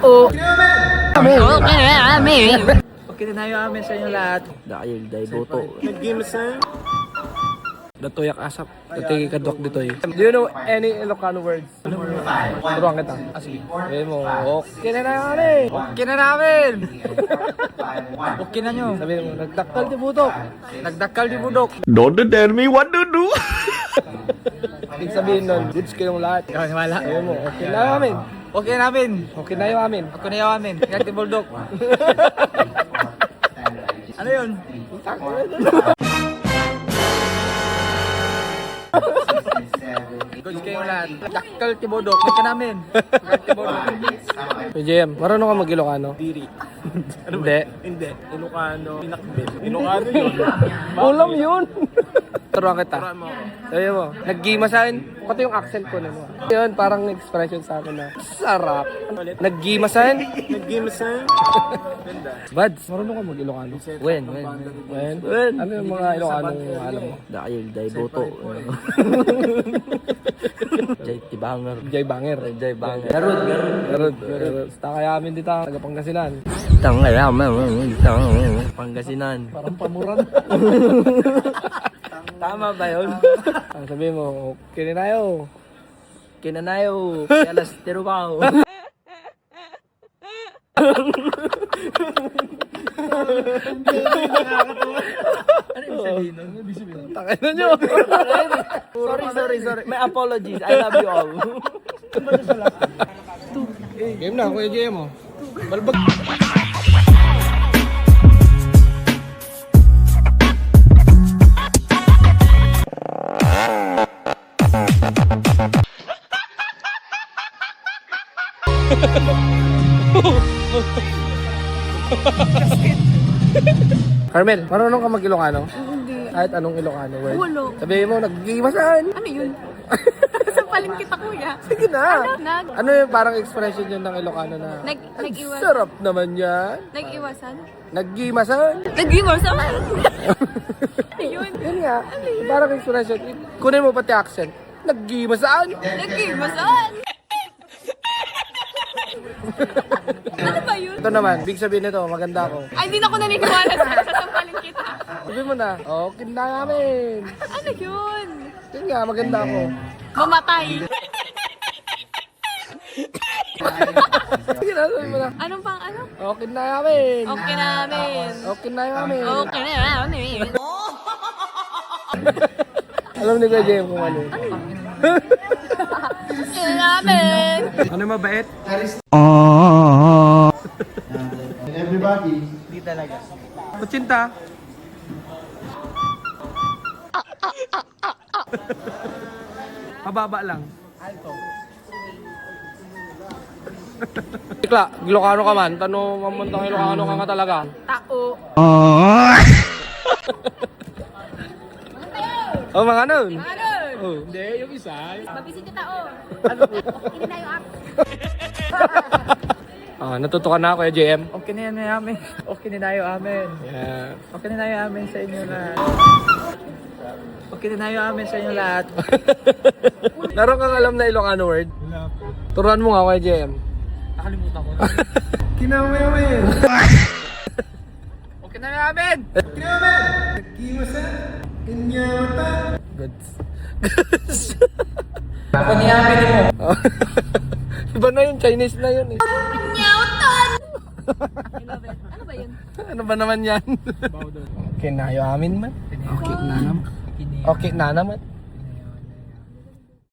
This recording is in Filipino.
Tao. Okay na tayo amin sa inyo lahat. Dahil boto. Nag-gimasan. Datoyak asap. Datoy kadwak ditoy. Do you know any Ilocano words? Turuan kita. Sige. Sabi mo, okay na namin. Okay na namin. Okay na nyo. Sabi mo, nagdakal di budok. Nagdakal di budok. Don't tell me what to do. Ibig sabihin nun, goods kayong lahat. Wala. Sabi mo, okay na namin. Okay na namin. Okay na yung amin. Okay na yung amin. Nagdakal di budok. Ano yun? Goods kayong lahat. Dakal tibodok. Ika namin. Dakal tibodok. JM, marunong ka mag-Ilocano? Diri. Hindi. Hindi. Ilocano. Pinakbit. Ilocano yun. Ulam yun. Turuan kita. Turuan mo ako. Sabi mo, nag-gima sa akin. Pati yung accent ko na mo. Yun, parang expression sa akin na sarap. Nag-gima sa akin. Nag-gimasan. Ganda. Bads, marunong ka mag-Ilocano? When? Ano yung mga Ilocano alam mo? Dahil boto. Jay Tibanger. Jay Banger. Jay Banger. Garud. Basta kaya amin dito, taga Pangasinan. Pangasinan. Parang pamuran. Tama ba yun? Ang sabi mo, kininayo. Kinanayo. Kalas Tirubao. Ano yung sabihin nun? Takay na nyo. Sorry. My apologies. I love you all. Game na, Kuya JM mo. Balbag. Carmel, marunong ka mag-Ilocano? Hindi. Kahit anong Ilocano word? Wala. Sabihin mo, nag-gimasan. Ano yun? Sampalin kita, kuya. Sige na. Nag- Ano yung parang expression yun ng Ilocano na? Nag-iwas. Sarap naman yan. Nag-iwasan? Nag-gimasan. Nag-iwasan? Ayun. Yun nga. Parang expression. Kunin mo pati accent. Nag-gimasan. Nag-iwasan? Ano ba yun? Ito naman, big sabihin nito, maganda ako. Ay, hindi na ako naniniwala sa sampalin kita. Sabi mo na, okay na namin. Ano yun? Yun nga, maganda ako. Mamatay. Sige na, sabi mo na, Anong pang ano? okay na namin. Okay namin. Okay na namin. Okay na namin. Alam ni Kuya Jem kung ano. Okay na namin. Ano yung mabait? Everybody. Hindi talaga. Kutsinta. Pababa lang. Alto. Ikla, Ilocano ka man. Tanong mamuntang Ilocano ka nga talaga. Tao. Oh, mga nun. Ano? Oh. Hindi, yung isa. Mabisin ka tao. Hindi na yung app. Natuto ka na, Kuya JM. Okay na yan namin. Okay na tayo amin. Yeah. Okay na tayo amin sa inyo lahat. Okay na tayo amin sa inyo lahat. Naroon kang alam na Ilocano word? Wala po. Turuan mo nga, Kuya JM. Nakalimutan ko. Kinamayamin. Okay na namin! Kinamayamin. Nag-gimasan. Kinyamata. Goods. Ako niyamin mo. Iba na yun, Chinese na yun eh. Nyautan! I love it. Ano ba yun? Ano ba naman yan? Okay na, amin man. Okay na naman. Okay na naman.